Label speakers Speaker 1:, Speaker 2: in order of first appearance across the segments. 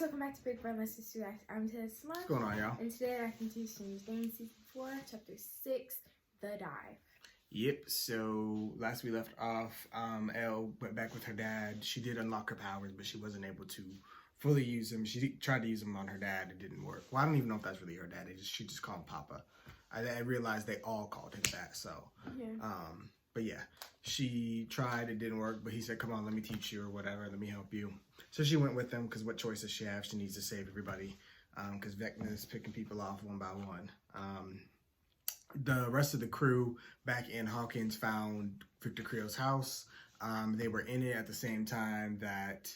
Speaker 1: welcome back to Big Brother Sister Reacts. I'm Ted Smart.
Speaker 2: What's going on, y'all?
Speaker 1: And today I can do Stranger Things Season 4, Chapter 6, The Dive.
Speaker 2: Yep, so last we left off, Elle went back with her dad. She did unlock her powers, but she wasn't able to fully use them. She tried to use them on her dad. It didn't work. Well, I don't even know if that's really her dad. She just called him Papa. I realized they all called him that, so.
Speaker 1: Yeah.
Speaker 2: But yeah, she tried. It didn't work, but he said, come on, let me teach you or whatever. Let me help you. So she went with them because what choice does she have? She needs to save everybody because Vecna is picking people off one by one. The rest of the crew back in Hawkins found Victor Creel's house. They were in it at the same time that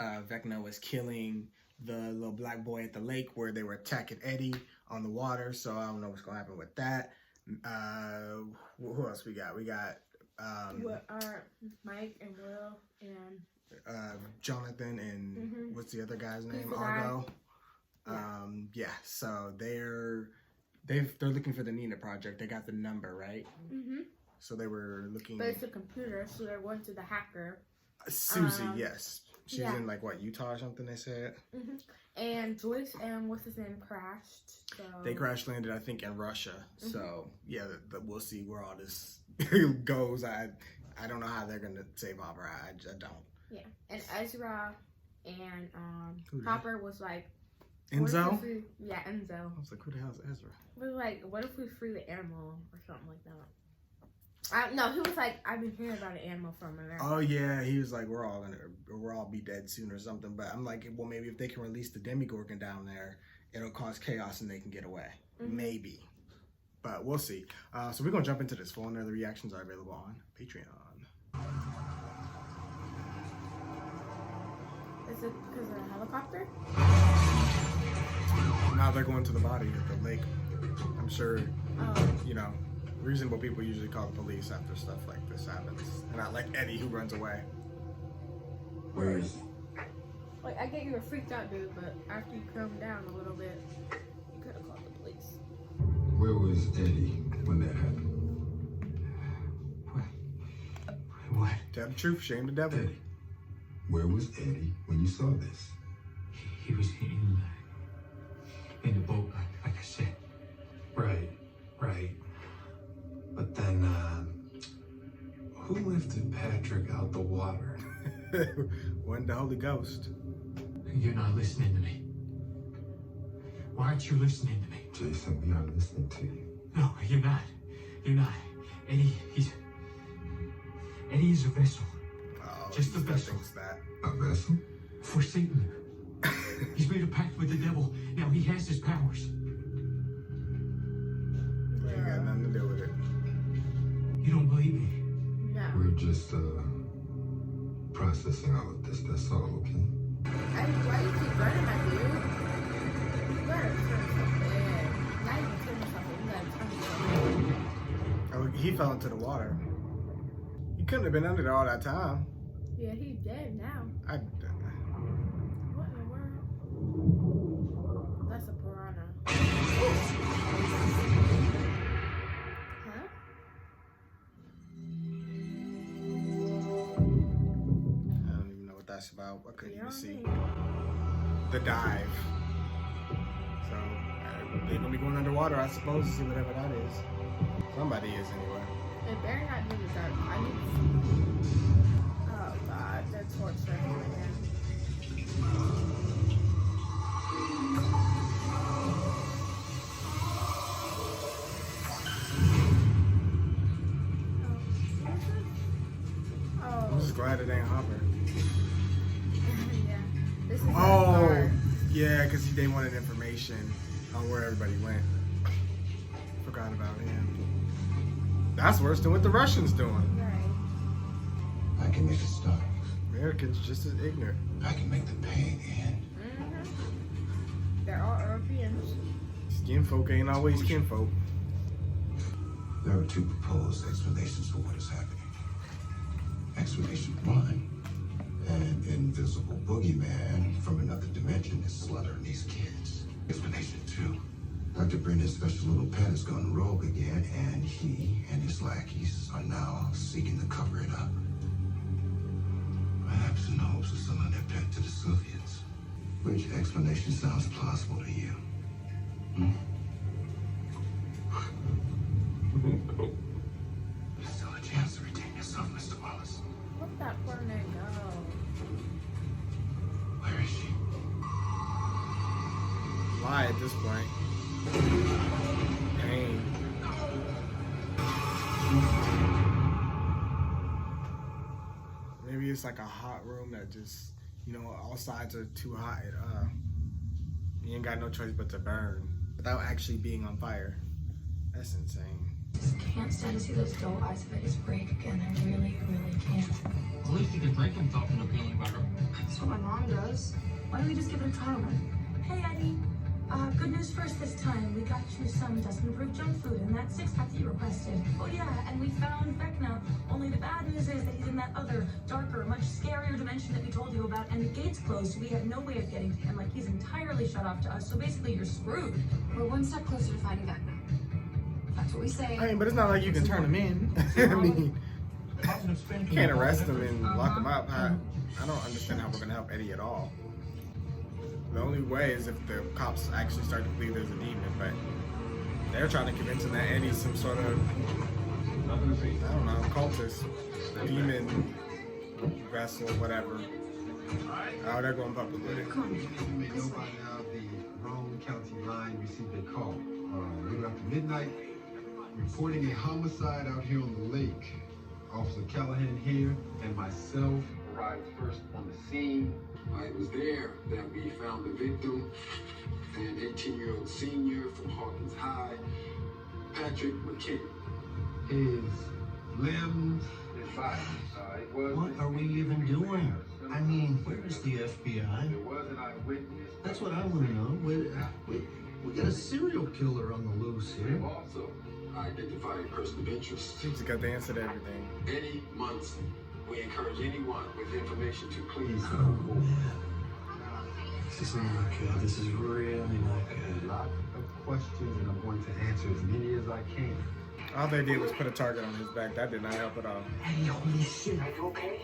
Speaker 2: Vecna was killing the little black boy at the lake where they were attacking Eddie on the water. So I don't know what's going to happen with that. Who else we got? We got
Speaker 1: Mike and Will and
Speaker 2: Jonathan and what's the other guy's name?
Speaker 1: the
Speaker 2: Argo.
Speaker 1: Yeah.
Speaker 2: So they're looking for the Nina project. They got the number, right? So they were looking.
Speaker 1: But it's a computer, so they're going to the hacker.
Speaker 2: Susie, yes. She's in like what, Utah or something, they said.
Speaker 1: And Joyce and what's his name crashed. So
Speaker 2: They crash landed, I think, in Russia. So yeah, we'll see where all this goes. I don't know how they're gonna save Hopper. I don't.
Speaker 1: Yeah, and Ezra and Hopper was like
Speaker 2: Enzo?
Speaker 1: Yeah, Enzo.
Speaker 2: I was like, who the hell is Ezra?
Speaker 1: We were like, what if we free the animal or something like that? No, he was like, I've been hearing about an animal from America.
Speaker 2: Oh yeah, he was like, we'll all be dead soon or something. But I'm like, well, maybe if they can release the Demogorgon down there, it'll cause chaos and they can get away. Maybe, but we'll see. So we're gonna jump into this. Full and other reactions are available on Patreon.
Speaker 1: Is it because of a helicopter?
Speaker 2: Now they're going to the body at the lake. I'm sure, you know, reasonable people usually call the police after stuff like this happens. And not like Eddie who runs away.
Speaker 3: Where is he?
Speaker 1: Like, I get you were freaked out, dude, but after you calmed down a little bit, you could have called the police.
Speaker 3: Where was Eddie when that happened? What?
Speaker 2: Tell the truth, shame the devil.
Speaker 3: Eddie. Where was Eddie when you saw this?
Speaker 4: He was in the boat, like I said.
Speaker 3: Right. But then, who lifted Patrick out the water?
Speaker 2: Wasn't the Holy Ghost.
Speaker 4: You're not listening to me. Why aren't you listening to me?
Speaker 3: Jason, we are listening to you.
Speaker 4: No, you're not. Eddie, Eddie is a vessel.
Speaker 2: Oh,
Speaker 4: Just a vessel.
Speaker 2: Thinks that.
Speaker 3: A vessel?
Speaker 4: For Satan. He's made a pact with the devil. Now he has his powers.
Speaker 2: Ain't got nothing to do with it.
Speaker 4: You don't believe me?
Speaker 1: No.
Speaker 3: We're just, processing all of this, that's all, okay?
Speaker 1: Why do you keep running, my dude? You gotta turn yourself in. Not even turn yourself in, you gotta turn yourself in.
Speaker 2: Oh, he fell into the water. He couldn't have been under there all that time.
Speaker 1: Yeah, he's dead now. What in the world? That's a piranha. Huh?
Speaker 2: I don't even know what that's about. I couldn't even see.
Speaker 1: Me.
Speaker 2: The dive. So, they're gonna be going underwater, I suppose, to see whatever that is. Somebody is, anyway.
Speaker 1: It better not be the dark. I need to see. Oh god, they're torturing him again.
Speaker 2: I'm just glad it ain't Hopper.
Speaker 1: Yeah. This is
Speaker 2: Oh, yeah, because they wanted information on where everybody went. Forgot about him. That's worse than what the Russians doing.
Speaker 1: Right.
Speaker 3: I can make it stop.
Speaker 2: Americans just as ignorant.
Speaker 3: I can make the pain end.
Speaker 1: They're all Europeans.
Speaker 2: Skin folk ain't always kinfolk.
Speaker 3: There are two proposed explanations for what is happening. Explanation one, an invisible boogeyman from another dimension is slaughtering these kids. Explanation two, Dr. Brendan's special little pet has gone rogue again, and he and his lackeys are now seeking to cover it up. Perhaps in hopes of selling their pet to the Soviets. Which explanation sounds plausible to you? Hmm? There's still a chance to redeem yourself, Mr. Wallace.
Speaker 1: Let that poor nigga go.
Speaker 3: Where is she?
Speaker 2: Lie at this point. Pain. Maybe it's like a hot room that just, you know, all sides are too hot. You ain't got no choice but to burn without actually being on fire. That's insane.
Speaker 5: Just can't stand to see those dull eyes of Eddie's break again. I really, really can't.
Speaker 4: At least he can drink himself into feeling better.
Speaker 5: That's what my mom does. Why don't we just give it a trial run? Hey, Eddie. Good news first this time. We got you some dust-proof junk food and that six-pack that you requested. Oh yeah, and we found Vecna. Only the bad news is that he's in that other, darker, much scarier dimension that we told you about, and the gate's closed, so we have no way of getting to him. Like, he's entirely shut off to us, so basically you're screwed. We're one step closer to finding Vecna. That's what we say.
Speaker 2: I mean, but it's not like you can turn him in. I mean, you can't arrest him and lock him up. I don't understand how we're gonna help Eddie at all. The only way is if the cops actually start to believe there's a demon, but they're trying to convince him that Eddie's some sort of, I don't know, cultist, demon, vessel, whatever. Oh, they're going public with it.
Speaker 6: May know by now the Rome County line received a call. Little after midnight, reporting a homicide out here on the lake. Officer Callahan here and myself arrived first on the scene.
Speaker 7: It was there that we found the victim, an 18-year-old senior from Hawkins High, Patrick McKinney.
Speaker 6: His limbs, his body. It was
Speaker 8: What are we even doing? I mean, where is the FBI?
Speaker 6: There was an eyewitness.
Speaker 8: That's what I want to know. We got a serial killer on the loose
Speaker 7: We
Speaker 8: here.
Speaker 7: have also identified a person of interest,
Speaker 2: Seems to got the answer to everything.
Speaker 7: Eddie Munson. We encourage anyone with information to please
Speaker 8: Oh, man. This is not good. This is really not
Speaker 6: A
Speaker 8: good.
Speaker 6: lot of questions, and I'm going to answer as many as I can.
Speaker 2: All they did was put a target on his back. That did not help at all.
Speaker 8: Hey, holy shit. Are you okay?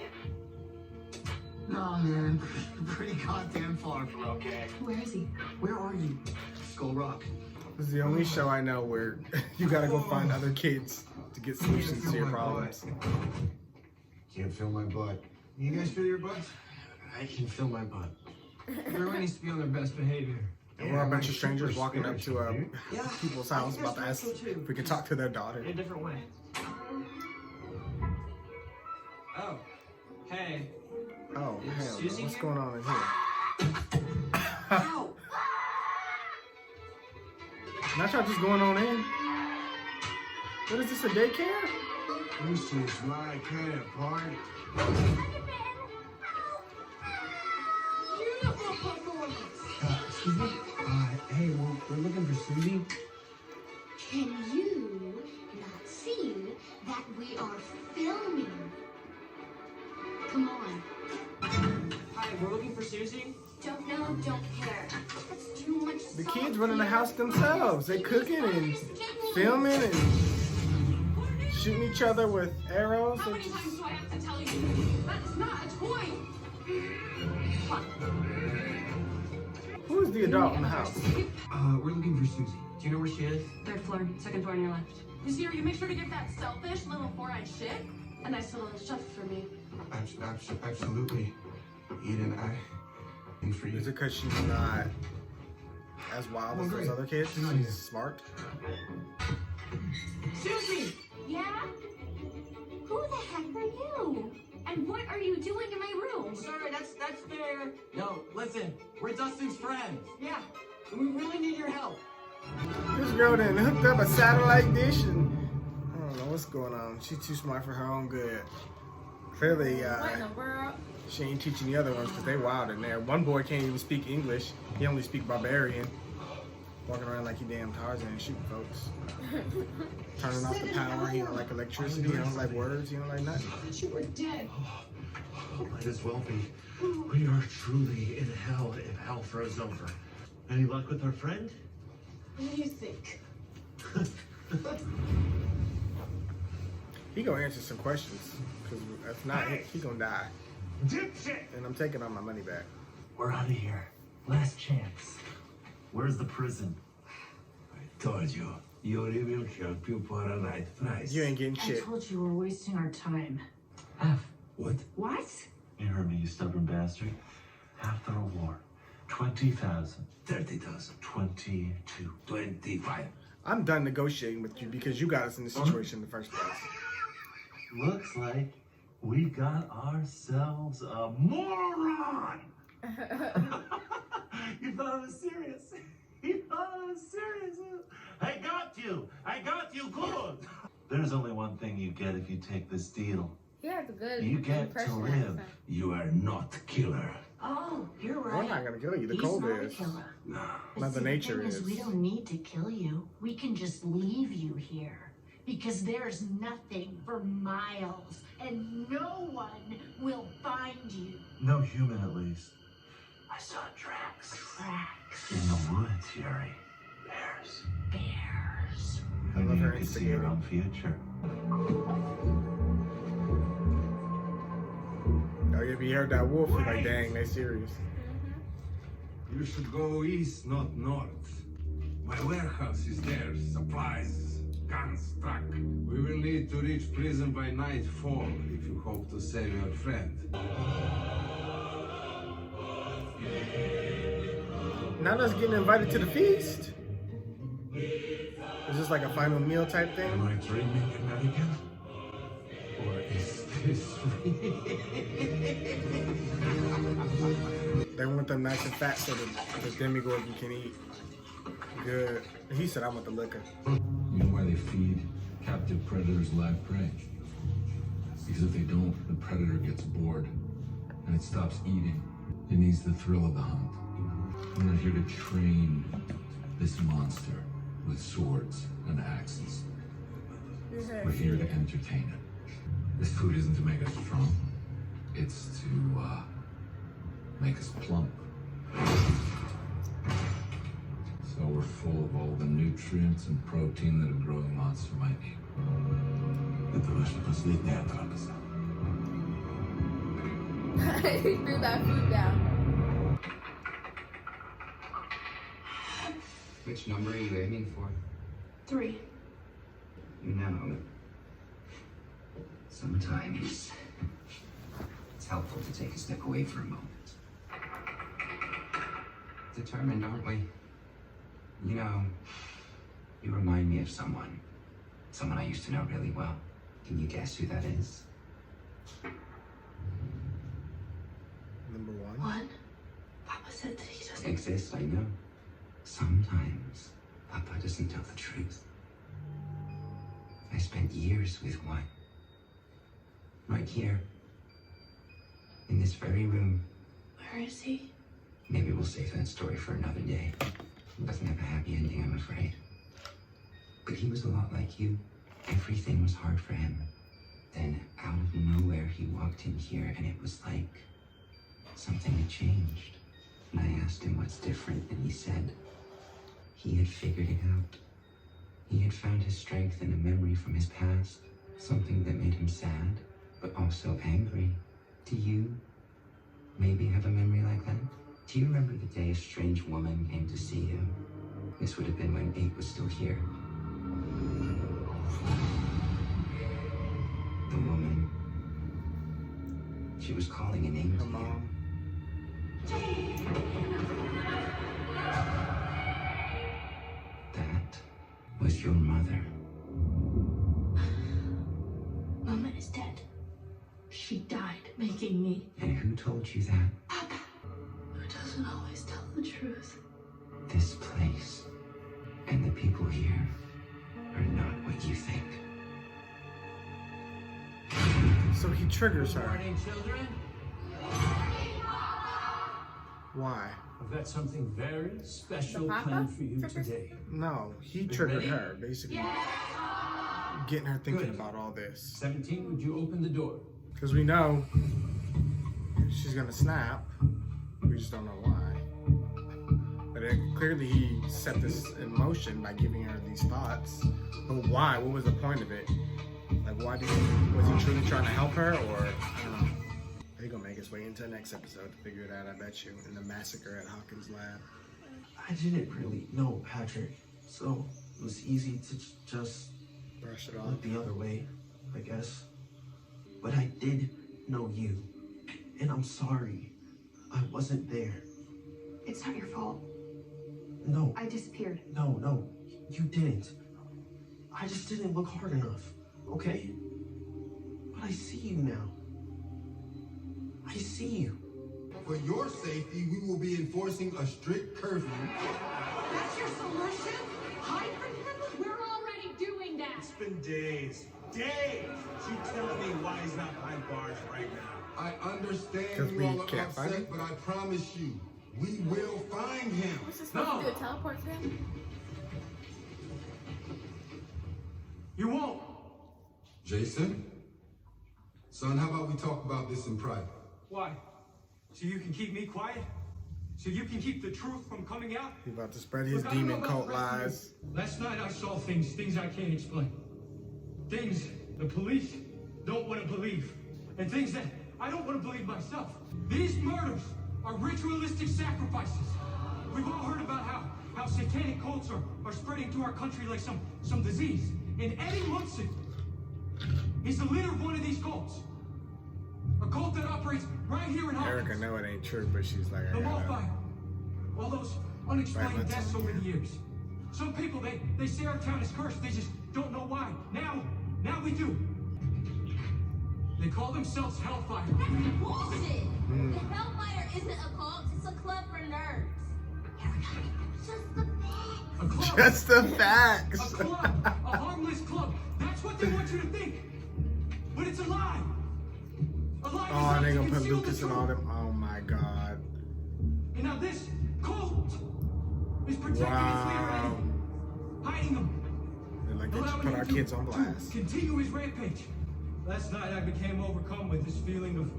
Speaker 8: No, man. Pretty goddamn far from okay.
Speaker 5: Where is he?
Speaker 8: Where are you? Skull Rock.
Speaker 2: This is the only show I know where you gotta go find other kids to get solutions to your problems.
Speaker 6: Can't feel my butt. You guys feel your butts?
Speaker 8: I can feel my butt.
Speaker 9: Everyone needs to be on their best behavior.
Speaker 2: And we're a bunch of strangers walking up to
Speaker 9: Yeah,
Speaker 2: people's house about to ask if we could talk to their daughter.
Speaker 9: In a different way. Oh, hey.
Speaker 2: Oh,
Speaker 9: Is
Speaker 2: hell no.
Speaker 9: Susie
Speaker 2: What's
Speaker 9: here?
Speaker 2: going on in here?
Speaker 9: Ow!
Speaker 2: Not y'all just going on in? What is this, a daycare?
Speaker 6: This is my kind of party.
Speaker 8: Excuse me? Hey, we're looking for Susie.
Speaker 10: Can you not see that we are filming? Come on.
Speaker 9: Hi, we're looking for Susie.
Speaker 10: Don't know, don't care. That's too much.
Speaker 2: The
Speaker 10: salt
Speaker 2: kids running the
Speaker 10: here.
Speaker 2: house themselves. They cooking and filming and shooting each other with arrows.
Speaker 5: How
Speaker 2: They
Speaker 5: many
Speaker 2: just-
Speaker 5: times do I have to tell you? That's not a toy.
Speaker 2: Who's the adult in the house?
Speaker 8: We're looking for Susie.
Speaker 9: Do you know where she is?
Speaker 5: Third floor, second floor on your left. You see her, you make sure to get that selfish little four-eyed shit. A nice little chef for me.
Speaker 3: Absolutely. Eden, and for you.
Speaker 2: Is it because she's not as wild as those other kids? She's smart.
Speaker 9: Susie!
Speaker 10: Yeah? Who the heck are you? And what are you doing in my room?
Speaker 9: Sorry, that's fair. No, listen, we're Dustin's friends. Yeah, we really need your help.
Speaker 2: This girl done hooked up a satellite dish and I don't know what's going on. She's too smart for her own good. Clearly,
Speaker 1: What in the world?
Speaker 2: she ain't teaching the other ones because they wild in there. One boy can't even speak English. He only speak barbarian. Walking around like he damn Tarzan and shooting folks. Turning off the power. He don't like electricity. He don't like words. He don't like nothing.
Speaker 5: You were dead.
Speaker 8: Oh, might as well be. We are truly in hell if hell froze over. Any luck with our friend?
Speaker 5: What do you think?
Speaker 2: He gonna answer some questions because if not, he gonna die.
Speaker 8: Dipshit!
Speaker 2: And I'm taking all my money back.
Speaker 8: We're out of here. Last chance. Where's the prison?
Speaker 11: I told you, Yuri will help you for a right price.
Speaker 2: You ain't getting
Speaker 5: I
Speaker 2: shit.
Speaker 5: told you we're wasting our time.
Speaker 8: Half.
Speaker 11: What?
Speaker 5: What?
Speaker 8: You heard me, you stubborn bastard. Half the reward. 20,000.
Speaker 11: 30,000.
Speaker 8: 22.
Speaker 11: 25.
Speaker 2: I'm done negotiating with you because you got us in this situation in the first place.
Speaker 8: Looks like we got ourselves a moron! You thought I was serious. You thought I was serious. I got you. I got you good. There's only one thing you get if you take this deal.
Speaker 1: He has a good
Speaker 8: You get to
Speaker 1: impression
Speaker 8: live.
Speaker 1: accent.
Speaker 11: You are not killer.
Speaker 5: Oh, you're
Speaker 2: We're
Speaker 5: right.
Speaker 2: not gonna kill you. The
Speaker 5: He's
Speaker 2: cold
Speaker 5: not a
Speaker 2: is.
Speaker 5: killer.
Speaker 11: No.
Speaker 5: But
Speaker 2: Mother
Speaker 5: see, the
Speaker 2: Nature
Speaker 5: thing
Speaker 2: is.
Speaker 5: We don't need to kill you. We can just leave you here. Because there's nothing for miles. And no one will find you.
Speaker 8: No human, at least. I saw tracks.
Speaker 5: Tracks.
Speaker 8: In the woods, Yuri. Bears.
Speaker 5: Bears.
Speaker 2: I
Speaker 8: Maybe
Speaker 2: love
Speaker 8: you
Speaker 2: her
Speaker 8: could see your
Speaker 2: instigating.
Speaker 8: own future.
Speaker 2: Oh, if you heard that wolf, you're like, dang, they serious.
Speaker 3: You should go east, not north. My warehouse is there. Supplies, guns, truck. We will need to reach prison by nightfall if you hope to save your friend.
Speaker 2: Not us getting invited to the feast. Is this like a final meal type thing?
Speaker 3: Am I dreaming, American? Or is this
Speaker 2: They want them nice and fat so the demigorgon can eat. Good. And he said, I want the liquor.
Speaker 12: You know why they feed captive predators live prey? Because if they don't, the predator gets bored and it stops eating. It needs the thrill of the hunt. I'm not here to train this monster with swords and axes. We're here to entertain it. This food isn't to make us strong. It's to make us plump. So we're full of all the nutrients and protein that a growing monster might need.
Speaker 11: Это ваша последняя трапеза.
Speaker 1: He threw that food down.
Speaker 13: Which number are you aiming for?
Speaker 5: 3.
Speaker 13: You know, sometimes it's helpful to take a step away for a moment. Determined, aren't we? You know, you remind me of someone I used to know really well. Can you guess who that is?
Speaker 2: Number 1.
Speaker 5: What? Papa said that he doesn't
Speaker 13: Exist, I know. Sometimes Papa doesn't tell the truth. I spent years with one. Right here. In this very room.
Speaker 5: Where is he?
Speaker 13: Maybe we'll save that story for another day. It doesn't have a happy ending, I'm afraid. But he was a lot like you. Everything was hard for him. Then, out of nowhere, he walked in here, and it was like something had changed. And I asked him what's different, and he said he had figured it out. He had found his strength in a memory from his past, something that made him sad, but also angry. Do you maybe have a memory like that? Do you remember the day a strange woman came to see you? This would have been when 8 was still here. The woman, she was calling a name to you. That was your mother.
Speaker 5: Mama is dead. She died making me.
Speaker 13: And who told you that?
Speaker 5: Papa, who doesn't always tell the truth.
Speaker 13: This place and the people here are not what you think.
Speaker 2: So he triggers her.
Speaker 4: Morning, children.
Speaker 2: Why?
Speaker 4: I've got something very special
Speaker 1: Papa?
Speaker 4: planned for you today.
Speaker 2: No, he
Speaker 4: You
Speaker 2: triggered
Speaker 4: ready?
Speaker 2: her, basically. Getting her thinking
Speaker 4: Good.
Speaker 2: about all this.
Speaker 4: 17, would you open the door?
Speaker 2: Because we know she's gonna snap. We just don't know why. But clearly he set this in motion by giving her these thoughts. But why? What was the point of it? Like, why was he truly trying to help her, or I don't know? Are you gonna make us wait until next episode to figure it out, I bet you. In the massacre at Hawkins' lab.
Speaker 9: I didn't really know Patrick, so it was easy to just
Speaker 2: brush it off.
Speaker 9: Look the other way, I guess. But I did know you, and I'm sorry. I wasn't there.
Speaker 14: It's not your fault.
Speaker 9: No.
Speaker 14: I disappeared.
Speaker 9: No, you didn't. I just didn't look hard enough, okay? But I see you now. I see you.
Speaker 6: For your safety, we will be enforcing a strict curfew.
Speaker 14: That's your solution? Hide from him?
Speaker 15: We're already doing that.
Speaker 8: It's been days. Days! You tell me why he's not behind bars right now.
Speaker 6: I understand you all are upset, but I promise you, we will find him.
Speaker 1: What's this supposed to do? Teleport to him?
Speaker 9: You won't.
Speaker 6: Jason? Son, how about we talk about this in private?
Speaker 9: Why? So you can keep me quiet? So you can keep the truth from coming out?
Speaker 2: He's about to spread his demon cult lies.
Speaker 9: Last night I saw things I can't explain. Things the police don't want to believe. And things that I don't want to believe myself. These murders are ritualistic sacrifices. We've all heard about how satanic cults are spreading to our country like some disease. And Eddie Munson is the leader of one of these cults. A cult that operates right here in Hawkins.
Speaker 2: Erica know it ain't true, but she's like, I
Speaker 9: The
Speaker 2: gotta...
Speaker 9: wildfire. All those unexplained deaths over the years. Some people, they say our town is cursed. They just don't know why. Now we do. They call themselves Hellfire.
Speaker 10: That's bullshit. The Hellfire isn't a cult. It's a club for nerds. Just the facts.
Speaker 9: A club.
Speaker 2: Just the facts.
Speaker 9: A club. A harmless club. That's what they want you to think. But it's a lie. A lie.
Speaker 2: Oh, they gonna put
Speaker 9: conceal
Speaker 2: Lucas
Speaker 9: the
Speaker 2: and all them. Oh my god.
Speaker 9: And now this cult is protecting its leader, Eddie. Hiding him.
Speaker 2: They're like, let's put our kids on blast.
Speaker 9: Continue his rampage. Last night I became overcome with this feeling of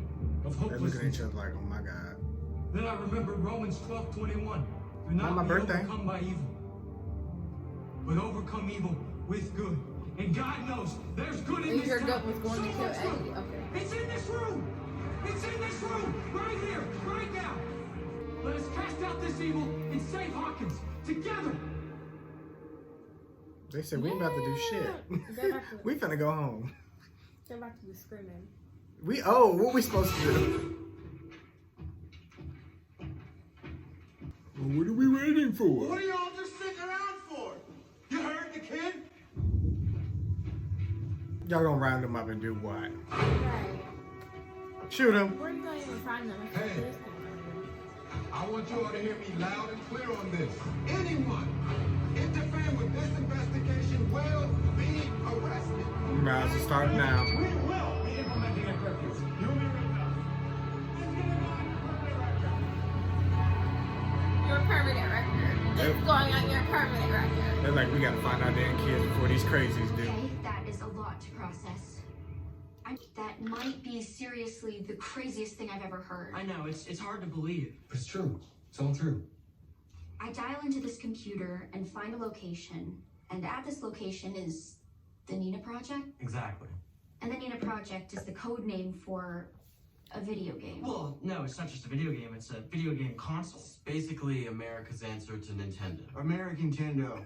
Speaker 2: They're
Speaker 9: hopelessness.
Speaker 2: looking at each other like, oh my god.
Speaker 9: Then I remember Romans 12:21. Do not
Speaker 2: my
Speaker 9: be
Speaker 2: birthday.
Speaker 9: overcome by evil, but overcome evil with good. And God knows there's good in this
Speaker 1: Your
Speaker 9: town.
Speaker 1: gut was going to
Speaker 9: So
Speaker 1: kill
Speaker 9: much
Speaker 1: Eddie.
Speaker 9: good.
Speaker 1: Okay.
Speaker 9: It's in this room. It's in this room. Right here. Right now. Let us cast out this evil and save Hawkins together.
Speaker 2: They said we ain't about to do shit. We finna go home.
Speaker 1: They're about to be screaming.
Speaker 2: What we supposed to do? Well, what are we waiting for?
Speaker 8: What are y'all just sitting around for? You heard the kid?
Speaker 2: Y'all gonna round them up and do what?
Speaker 1: Right.
Speaker 2: Shoot him.
Speaker 1: Where are you gonna even find them?
Speaker 6: Hey. I want you all to hear me loud and clear on this. Anyone interfering with this investigation will be arrested.
Speaker 2: You might as well start now.
Speaker 8: We will be implementing a curfew. You'll be written up.
Speaker 1: Your permanent record. It's going on your permanent record.
Speaker 2: They're like, we gotta find our damn kids before these crazies do.
Speaker 14: Okay, that is a lot to process. That might be seriously the craziest thing I've ever heard.
Speaker 9: I know, it's hard to believe.
Speaker 13: But it's true. It's all true.
Speaker 14: I dial into this computer and find a location, and at this location is the Nina Project.
Speaker 9: Exactly.
Speaker 14: And the Nina Project is the code name for a video game.
Speaker 9: Well, no, it's not just a video game, it's a video game console.
Speaker 16: It's basically America's answer to Nintendo.
Speaker 6: American Nintendo.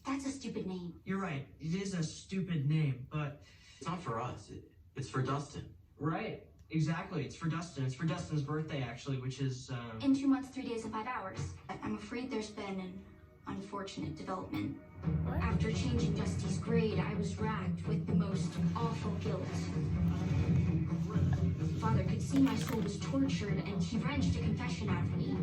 Speaker 14: That's a stupid name.
Speaker 9: You're right, it is a stupid name, but...
Speaker 16: It's not for us, it's for Dustin.
Speaker 9: Right, exactly, it's for Dustin. It's for Dustin's birthday, actually, which is,
Speaker 14: In 2 months, 3 days, and 5 hours. I'm afraid there's been an unfortunate development.
Speaker 1: What?
Speaker 14: After changing Dusty's grade, I was racked with the most awful guilt. Father could see my soul was tortured, and he wrenched a confession out of me.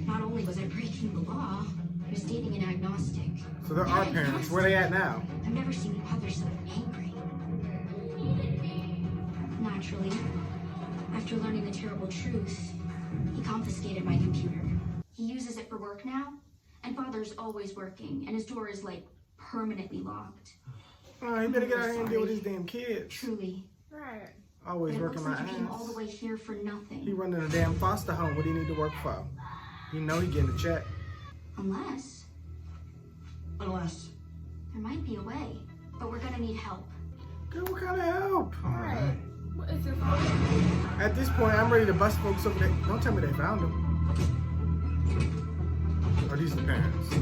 Speaker 14: Not only was I breaking the law, I was dating an agnostic.
Speaker 2: So there are parents. Where they at now?
Speaker 14: I've never seen Father so angry. Naturally, after learning the terrible truth, he confiscated my computer. He uses it for work now, and Father's always working, and his door is like permanently locked.
Speaker 2: Oh, he better get out here and deal with his damn kids.
Speaker 14: Truly.
Speaker 1: Right.
Speaker 2: Always
Speaker 14: But it
Speaker 2: working
Speaker 14: looks
Speaker 2: my
Speaker 14: like he came all
Speaker 2: ass.
Speaker 14: the way here for nothing.
Speaker 2: He running a damn foster home. What do you need to work for? You know he getting a check.
Speaker 14: Unless there might be a way, but we're gonna need help.
Speaker 2: Girl, what kind of help?
Speaker 1: Right. What is your phone?
Speaker 2: At this point, I'm ready to bust folks over there. Don't tell me they found him. Are these the parents?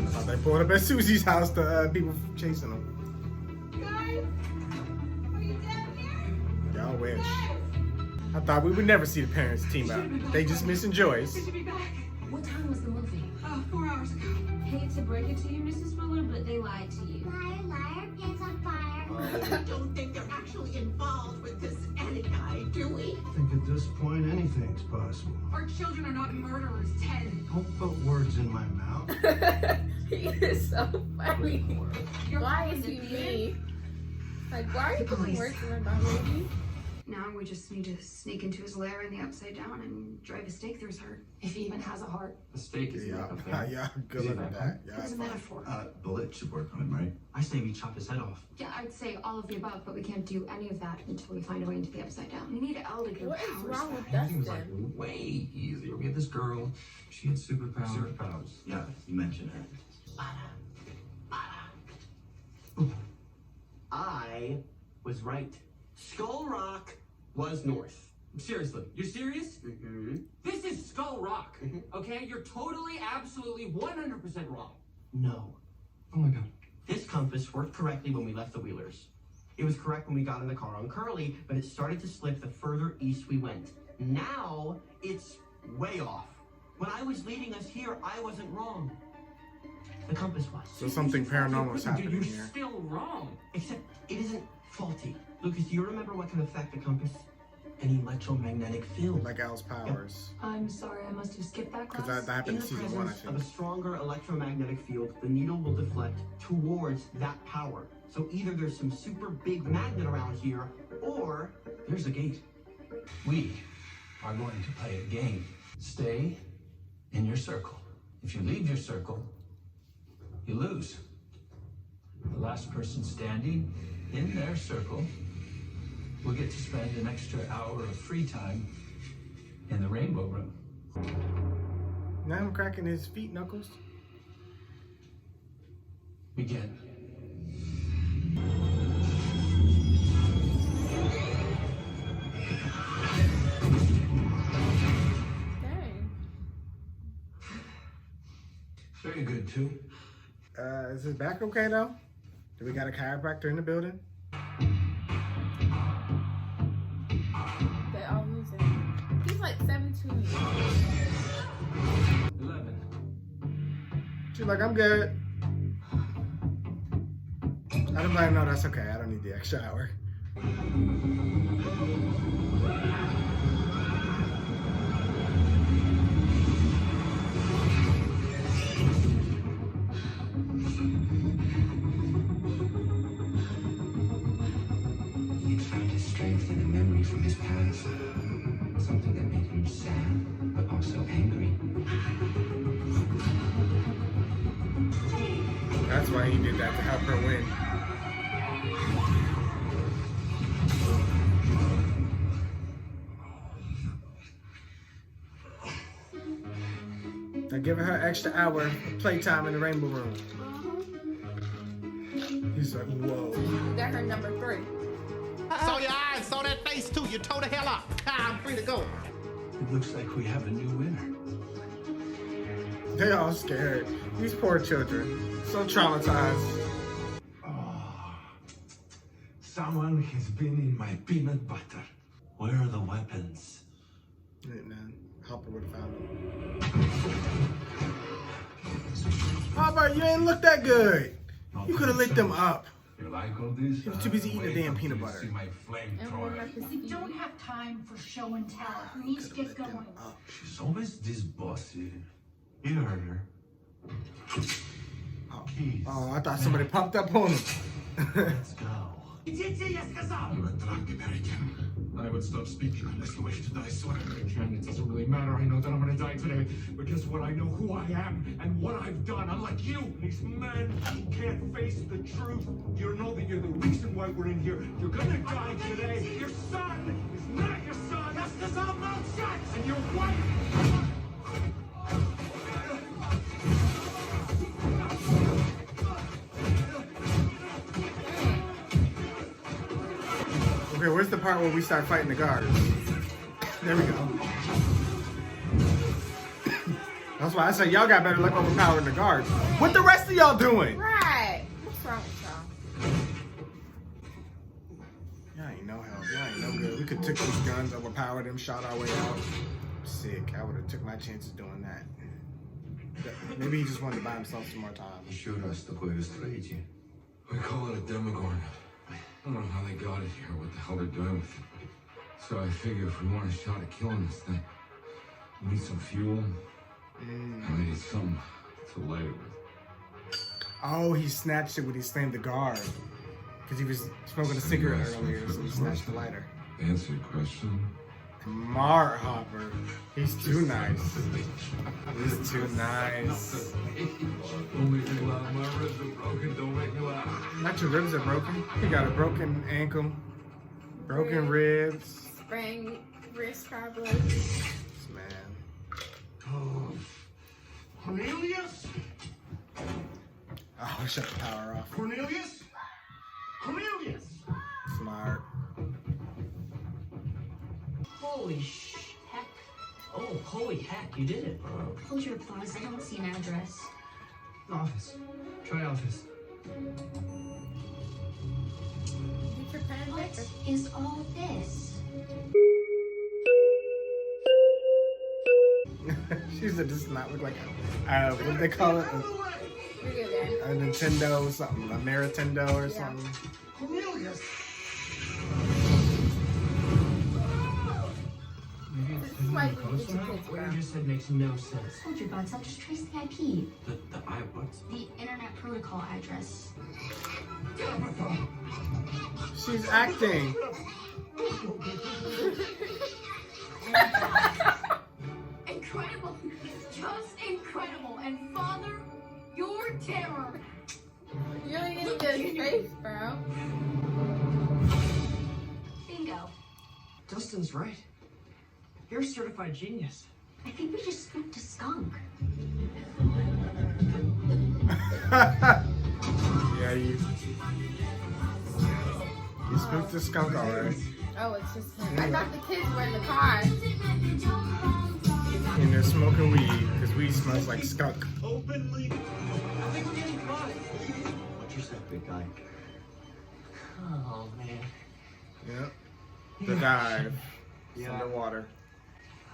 Speaker 2: I thought they pulled up at Susie's house, the people chasing them.
Speaker 1: Guys, are you down here?
Speaker 2: Y'all wish. I thought we would never see the parents team up. They just missing Joyce.
Speaker 5: Good to be back. What time was the movie?
Speaker 10: 4 hours ago.
Speaker 14: Hate to break it to you, Mrs. Fuller, but they lied to you.
Speaker 10: Liar, liar, pants on fire.
Speaker 15: We don't think they're actually involved with this Eddie guy, do we?
Speaker 6: I think at this point anything's possible.
Speaker 5: Our children are not murderers, Ted.
Speaker 6: Don't put words in my mouth.
Speaker 1: He is so funny. Why is he me? Like, why are you putting words in my mouth, baby?
Speaker 5: Now we just need to sneak into his lair in the Upside Down and drive a stake through his heart. If he even has a heart.
Speaker 16: The steak is
Speaker 2: Yeah, good luck with that.
Speaker 5: What is a metaphor?
Speaker 11: Bullet should work on him, right?
Speaker 16: I say we chop his head off.
Speaker 14: Yeah, I'd say all of the above, but we can't do any of that until we find a way into the Upside Down.
Speaker 5: We need Elle to get
Speaker 1: What is
Speaker 5: powers
Speaker 1: wrong with
Speaker 5: back.
Speaker 16: Everything was like
Speaker 1: Dustin?
Speaker 16: way easier. We had this girl. She had superpowers.
Speaker 11: Superpowers. Yeah, you mentioned her.
Speaker 16: I was right. Skull Rock was north.
Speaker 9: Seriously, you're serious?
Speaker 16: Mm-hmm.
Speaker 9: This is Skull Rock, okay? You're totally, absolutely, 100% wrong.
Speaker 16: No.
Speaker 9: Oh my god.
Speaker 16: This compass worked correctly when we left the Wheelers. It was correct when we got in the car on Curly, but it started to slip the further east we went. Now, it's way off. When I was leading us here, I wasn't wrong. The compass was.
Speaker 2: So something paranormal is happening
Speaker 9: You're
Speaker 2: here.
Speaker 9: still wrong.
Speaker 16: Except it isn't faulty. Lucas, do you remember what can affect the compass? An electromagnetic field.
Speaker 2: Like Al's powers.
Speaker 5: I'm sorry, I must have skipped that class.
Speaker 2: Because that happened
Speaker 16: In
Speaker 2: in
Speaker 16: the
Speaker 2: season 1, I
Speaker 16: presence of a
Speaker 2: think.
Speaker 16: stronger electromagnetic field, the needle will deflect towards that power. So either there's some super big magnet around here, or there's a gate.
Speaker 11: We are going to play a game. Stay in your circle. If you leave your circle, you lose. The last person standing in their circle will get to spend an extra hour of free time in the Rainbow Room.
Speaker 2: Now I'm cracking his feet, Knuckles.
Speaker 11: Begin.
Speaker 1: Dang.
Speaker 11: Very good, too.
Speaker 2: Is his back okay, though? Do we got a chiropractor in the building?
Speaker 1: They all losing. He's like 72 years old.
Speaker 11: 11.
Speaker 2: She's like, I'm good. I don't blame. No, that's okay. I don't need the extra hour.
Speaker 13: He had found his strength in a memory from his past. Something that made him sad, but also angry.
Speaker 2: That's why he did that, to help her win. Now giving her extra hour of playtime in the Rainbow Room. He's like, whoa.
Speaker 1: You got her number 3.
Speaker 17: Saw your eyes, saw that face too. You tore the hell up. I'm free to go.
Speaker 11: It looks like we have a new winner.
Speaker 2: They all scared. These poor children. So traumatized.
Speaker 11: Someone has been in my peanut butter.
Speaker 16: Where are the weapons?
Speaker 2: Right, man. Hopper would have found them. Hopper, you ain't look that good. You could have lit them up.
Speaker 12: You like all this?
Speaker 2: He was too busy eating the damn peanut butter.
Speaker 12: See my flamethrower.
Speaker 5: We don't have time for show and tell. We need to get going.
Speaker 11: She's always this bossy. You heard her.
Speaker 2: Oh, I thought somebody popped up on him.
Speaker 11: Let's go.
Speaker 3: You're a drunk American.
Speaker 12: I would stop speaking unless you wish to die sooner.
Speaker 9: Jen, it doesn't really matter. I know that I'm gonna die today. But guess what? I know who I am and what I've done. Unlike you, these men who can't face the truth. You know that you're the reason why we're in here. You're gonna die today. Your son is not your son. That's because I'm not shot. And your wife.
Speaker 2: Okay, where's the part where we start fighting the guards? There we go. That's why I said y'all got better luck overpowering the guards. What the rest of y'all doing?
Speaker 1: Right. What's wrong with y'all?
Speaker 2: Y'all ain't no help. Y'all ain't no good. We could took these guns, overpowered them, shot our way out. Sick. I would have took my chances doing that. Maybe he just wanted to buy himself some more time.
Speaker 3: Sure us такое строите.
Speaker 12: We call it a demogorgon. I don't know how they got it here, what the hell they're doing with it. So I figure if we want a shot at killing this thing, we need some fuel. And we need something to light it with.
Speaker 2: Oh, he snatched it when he slammed the guard. Because he was smoking a cigarette earlier, so he snatched the lighter.
Speaker 12: Answer your question.
Speaker 2: Mart Hopper. He's too nice. He's too nice.
Speaker 12: Don't make me laugh. My ribs are broken. Don't make me laugh.
Speaker 2: Not your ribs are broken. You got a broken ankle, broken ribs.
Speaker 1: Sprained wrist probably.
Speaker 2: Man.
Speaker 8: Oh. Cornelius?
Speaker 2: Oh, shut the power off.
Speaker 8: Cornelius? Cornelius!
Speaker 2: Smart.
Speaker 5: Holy heck. Oh, holy heck, you did it.
Speaker 14: Hold your applause. I don't see an address.
Speaker 16: Office. Try office.
Speaker 1: Get your pen and
Speaker 14: What
Speaker 1: paper.
Speaker 14: is all this?
Speaker 2: She said, "Does not look like a what do they call it?
Speaker 1: You're good there.
Speaker 2: A Nintendo or something, a Nintendo or something."
Speaker 8: Cornelius!
Speaker 1: This is why you get your kids,
Speaker 16: What
Speaker 1: bro.
Speaker 16: you just said makes no sense.
Speaker 14: Hold your butts. I'll just trace the IP.
Speaker 16: The I what?
Speaker 14: The internet protocol address.
Speaker 2: She's acting.
Speaker 14: Incredible. Just incredible. And Father, your terror.
Speaker 1: You're only gonna get his face, bro.
Speaker 14: Bingo.
Speaker 16: Dustin's right. You're a certified genius.
Speaker 14: I think we just spooked a skunk.
Speaker 2: Yeah, you spooked the skunk already.
Speaker 1: Oh, it's just him. I thought the kids were in the car.
Speaker 2: And they're smoking weed because weed smells like skunk.
Speaker 8: Openly.
Speaker 16: I think we're getting caught. What you said, big guy? Oh, man.
Speaker 2: Yep. The dive. Underwater.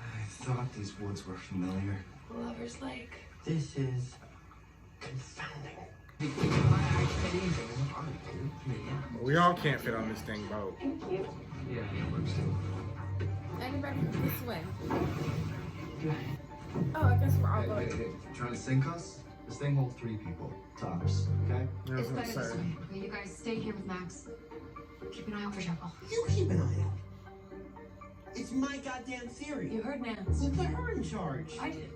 Speaker 3: I thought these woods were familiar.
Speaker 5: Lover's Lake.
Speaker 16: This is confounding.
Speaker 2: We all can't fit on this dang boat.
Speaker 16: Yeah, it works too.
Speaker 1: Anybody this way. Oh, I guess we're all going.
Speaker 3: Hey, trying to sink us? This thing holds 3 people, tops, okay?
Speaker 14: It's better this way. Okay, you guys stay here with Max. Keep an eye out for Jekyll.
Speaker 15: You keep an eye out. It's my goddamn theory.
Speaker 5: You heard Nance.
Speaker 15: Who put her in charge?
Speaker 5: I did.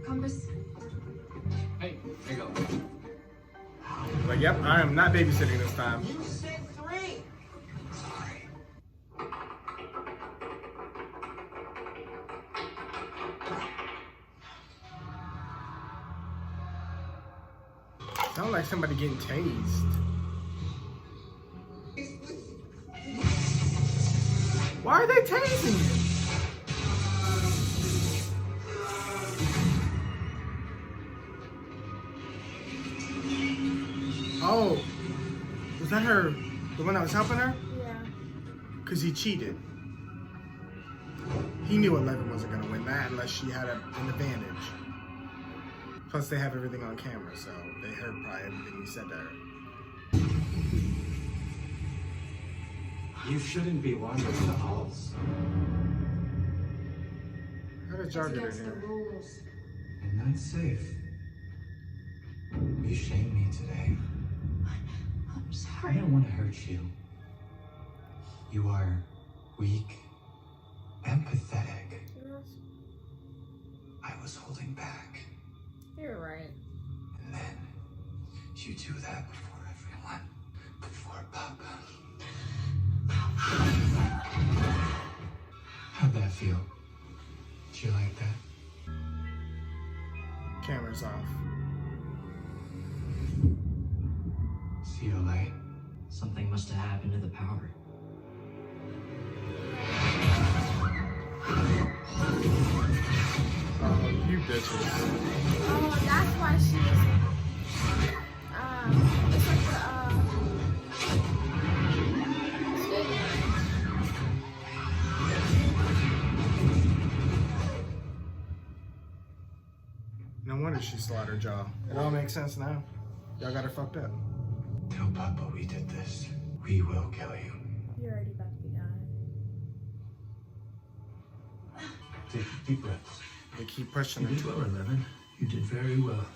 Speaker 14: Compass.
Speaker 11: Hey, there you go.
Speaker 2: Like, yep, I am not babysitting this time.
Speaker 15: You said 3.
Speaker 2: Sounds like somebody getting tased. Why are they tasing you? Oh, was that her, the one that was helping her?
Speaker 1: Yeah.
Speaker 2: Because he cheated. He knew 11 wasn't going to win that unless she had an advantage. Plus, they have everything on camera, so they heard probably everything he said to her.
Speaker 13: You shouldn't be wandering the halls.
Speaker 2: How did y'all
Speaker 14: It's
Speaker 2: get in
Speaker 14: against the
Speaker 2: here?
Speaker 14: rules.
Speaker 13: And that's safe. You shamed me today.
Speaker 14: I'm
Speaker 13: I
Speaker 14: sorry.
Speaker 13: don't want to hurt you. You are weak and pathetic. I was holding back.
Speaker 1: You're right.
Speaker 13: And then you do that before everyone. Before Papa. How'd that feel? Did you like that?
Speaker 2: Camera's off.
Speaker 13: See you light?
Speaker 16: Something must have happened to the power.
Speaker 2: bitches.
Speaker 1: Oh, that's why she was. It's like
Speaker 2: No wonder she slaughtered y'all. It all makes sense now. Y'all got her fucked up.
Speaker 11: Tell Papa we did this. We will kill you.
Speaker 1: You're already about to be gone.
Speaker 11: Take deep breaths.
Speaker 2: They keep pushing
Speaker 11: You
Speaker 2: her.
Speaker 11: did well, 11. You did very well.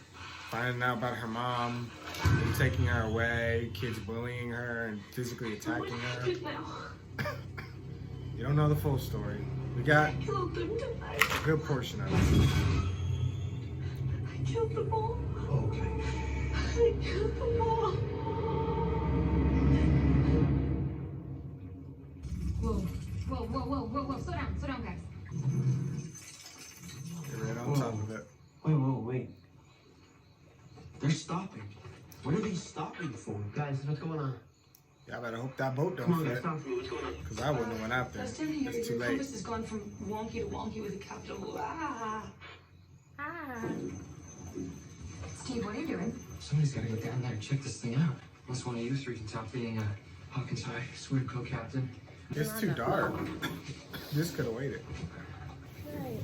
Speaker 2: Finding out about her mom, and taking her away, kids bullying her and physically attacking her. You don't know the full story. We got a good portion of it.
Speaker 5: I killed them all.
Speaker 11: Okay.
Speaker 5: I killed them all.
Speaker 14: Whoa. Slow down, guys.
Speaker 2: You're right on top of it.
Speaker 16: Wait. They're stopping. What are they stopping for? Guys, what's going on?
Speaker 2: Y'all better hope that boat
Speaker 16: Come
Speaker 2: don't
Speaker 16: on,
Speaker 2: fit.
Speaker 16: stop. What's going on?
Speaker 2: Because I wouldn't have went out there.
Speaker 5: Last time here,
Speaker 2: It's too
Speaker 5: your
Speaker 2: late.
Speaker 5: compass has gone from wonky to wonky with a capital.
Speaker 14: Steve, what are you doing?
Speaker 11: Somebody's got to go down there and check this thing out. Unless one of you three can top being a Hawkins High swim co-captain.
Speaker 2: It's too dark. This could have waited.
Speaker 1: Right.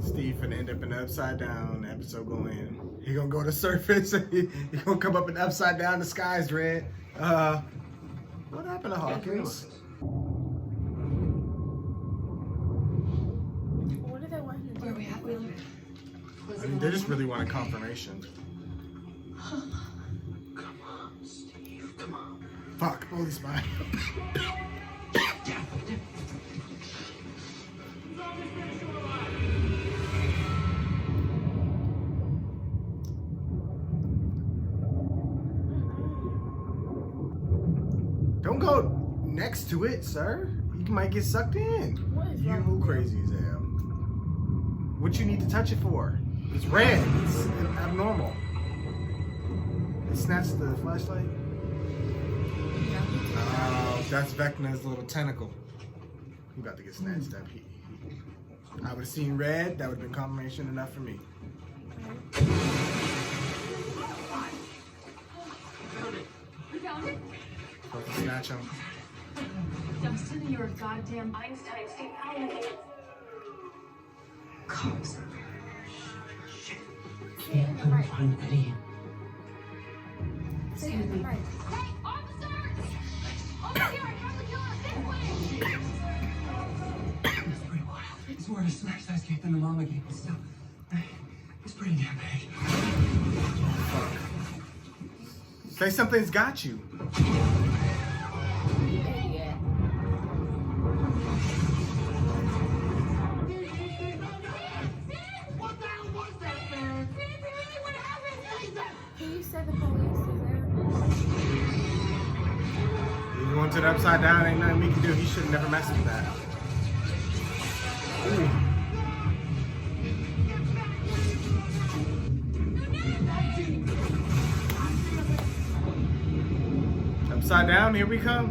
Speaker 2: Steve finna end up in the upside down episode going. He gonna go to surface and he gonna come up in the upside down, the sky's red. What happened to Hawkins?
Speaker 1: What do they want to do?
Speaker 5: Where are we at, Wheeler?
Speaker 2: I mean, they just really want a confirmation.
Speaker 16: Come on, Steve. Come on.
Speaker 2: Fuck, holy spy. Don't go next to it, sir. You might get sucked in. You crazy as hell. What you need to touch it for? It's red. It's abnormal. It snatched the flashlight. Oh, that's Vecna's little tentacle. He about to get snatched up. I would have seen red. That would have been confirmation enough for me.
Speaker 5: You found it?
Speaker 2: Supposed to snatch him.
Speaker 5: Dustin, you're a goddamn Einstein. Stay out of it. Cops.
Speaker 16: Can't find Eddie.
Speaker 1: Say it right.
Speaker 10: Hey, officers! Over here, I found the killer. This way!
Speaker 11: It's pretty wild. It's more of a smash that escape than the mama game, but still, it's pretty damn big.
Speaker 2: Say something's got you.
Speaker 1: Idiot.
Speaker 15: What the hell was that, man?
Speaker 10: What happened?
Speaker 1: Can you say the police is there?
Speaker 2: You went to the upside down, ain't nothing we can do. He should have never messed with that. Ooh. Upside down, here we come.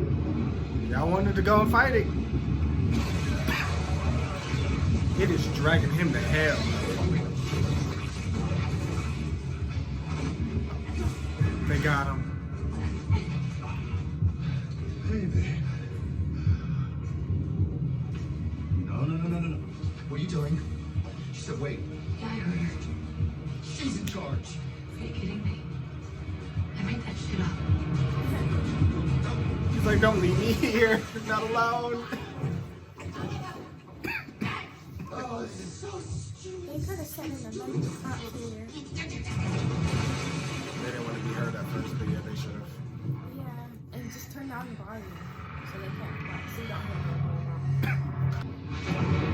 Speaker 2: Y'all wanted to go and fight it. It is dragging him to hell. They got him.
Speaker 3: Baby.
Speaker 11: No. What are you doing? She said, wait.
Speaker 5: Yeah, I heard her.
Speaker 11: She's in charge.
Speaker 5: Are you kidding me? I made that shit up.
Speaker 2: He's like, don't leave me here. Not alone.
Speaker 15: Oh, this is so stupid.
Speaker 1: They could have said in the money spot here.
Speaker 2: They didn't want to be heard at first, but yeah, they should have.
Speaker 1: Yeah, and just turn down the volume so they can't see that.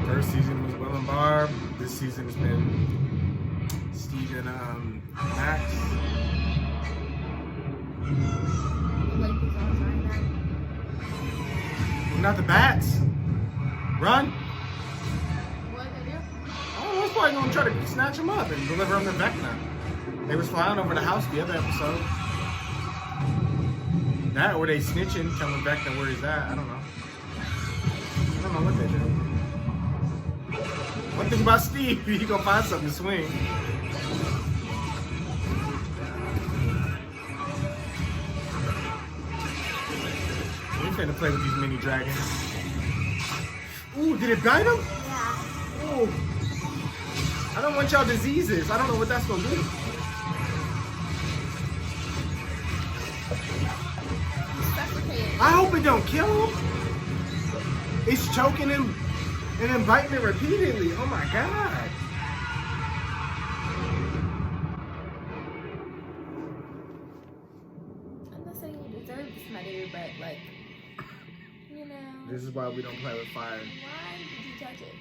Speaker 2: First season was Will and Barb. This season has been Steve and Max. Not the bats. Run.
Speaker 1: What they do?
Speaker 2: Oh, that's probably gonna try to snatch him up and deliver him to Vecna. They was flying over the house the other episode. That or they snitching, telling Vecna where he's at. I don't know. I don't know what they do. One thing about Steve, he gonna find something to swing. He's finna play with these mini dragons. Ooh, did it bite him?
Speaker 10: Yeah.
Speaker 2: Ooh. I don't want y'all diseases. I don't know what that's gonna do. I hope it don't kill him. It's choking him and then biting it repeatedly. Oh my god.
Speaker 1: I'm not saying you deserve this, my dude, but like, you know.
Speaker 2: This is why we don't play with fire.
Speaker 1: Why did you touch it?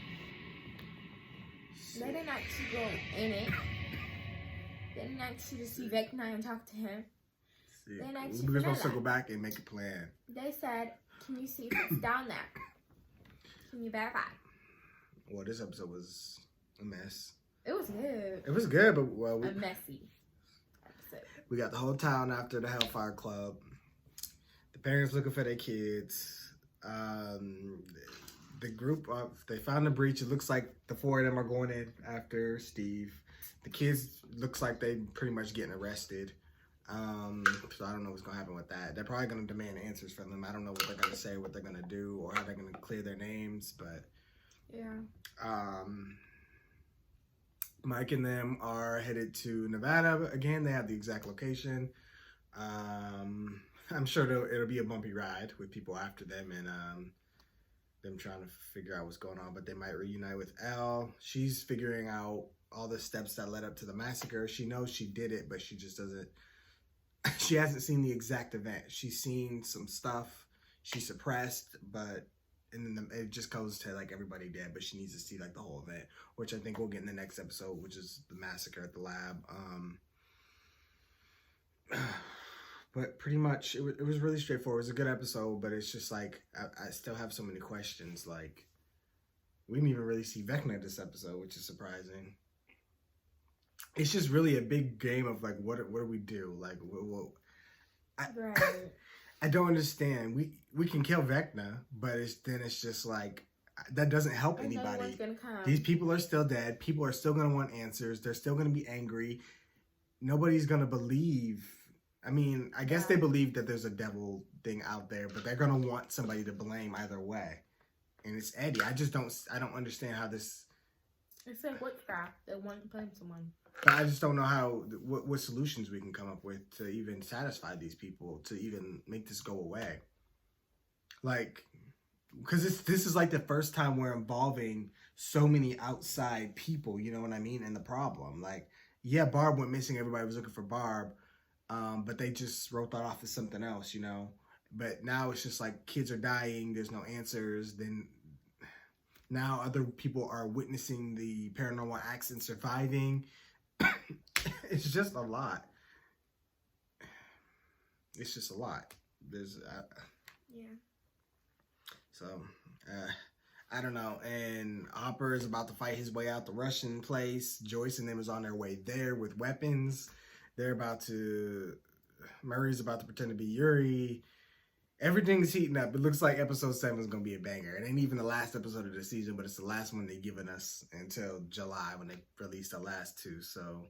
Speaker 1: They didn't actually go in it. They didn't actually see Vecna and talk to him.
Speaker 2: We're supposed to circle back and make a plan.
Speaker 1: They said, can you see if it's down there? Can you verify?
Speaker 2: Well, this episode was a mess.
Speaker 1: It was good.
Speaker 2: It was good, but well,
Speaker 1: a messy episode.
Speaker 2: We got the whole town after the Hellfire Club. The parents looking for their kids. The group, they found the breach. It looks like the 4 of them are going in after Steve. The kids looks like they pretty much getting arrested. So I don't know what's gonna happen with that. They're probably gonna demand answers from them. I don't know what they're gonna say, what they're gonna do, or how they're gonna clear their names. But
Speaker 1: yeah.
Speaker 2: Mike and them are headed to Nevada again. They have the exact location. I'm sure it'll be a bumpy ride with people after them and them trying to figure out what's going on. But they might reunite with Elle. She's figuring out all the steps that led up to the massacre. She knows she did it, but she just doesn't. She hasn't seen the exact event. She's seen some stuff she suppressed, but and then it just goes to like everybody dead, but she needs to see like the whole event, which I think we'll get in the next episode, which is the massacre at the lab. But pretty much it was really straightforward. It was a good episode, but it's just like I still have so many questions. Like we didn't even really see Vecna this episode, which is surprising. It's just really a big game of like, what do we do? Like, I don't understand. We can kill Vecna, but it's just like, that doesn't help anybody. These people are still dead. People are still going to want answers. They're still going to be angry. Nobody's going to believe. I mean, I guess they believe that there's a devil thing out there, but they're going to want somebody to blame either way. And it's Eddie. I don't understand how this.
Speaker 1: It's like witchcraft. They want to blame someone.
Speaker 2: But I just don't know what solutions we can come up with to even satisfy these people, to even make this go away. Like, because this is like the first time we're involving so many outside people, you know what I mean? And the problem, like, yeah, Barb went missing. Everybody was looking for Barb, but they just wrote that off as something else, you know? But now it's just like kids are dying. There's no answers. Then now other people are witnessing the paranormal acts and surviving. It's just a lot. It's just a lot. There's So I don't know. And Hopper is about to fight his way out the Russian place. Joyce and them is on their way there with weapons. Murray's about to pretend to be Yuri. Everything's heating up. It looks like episode 7 is going to be a banger. It ain't even the last episode of the season, but it's the last one they've given us until July when they released the last 2. So,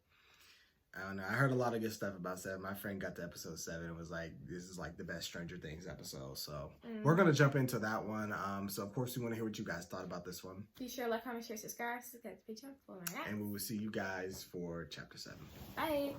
Speaker 2: I don't know. I heard a lot of good stuff about 7. My friend got to episode 7 and was like, this is like the best Stranger Things episode. So, we're going to jump into that one. So, of course, we want to hear what you guys thought about this one.
Speaker 1: Be sure to like, comment, share, subscribe. And we
Speaker 2: will see you guys for chapter 7.
Speaker 1: Bye.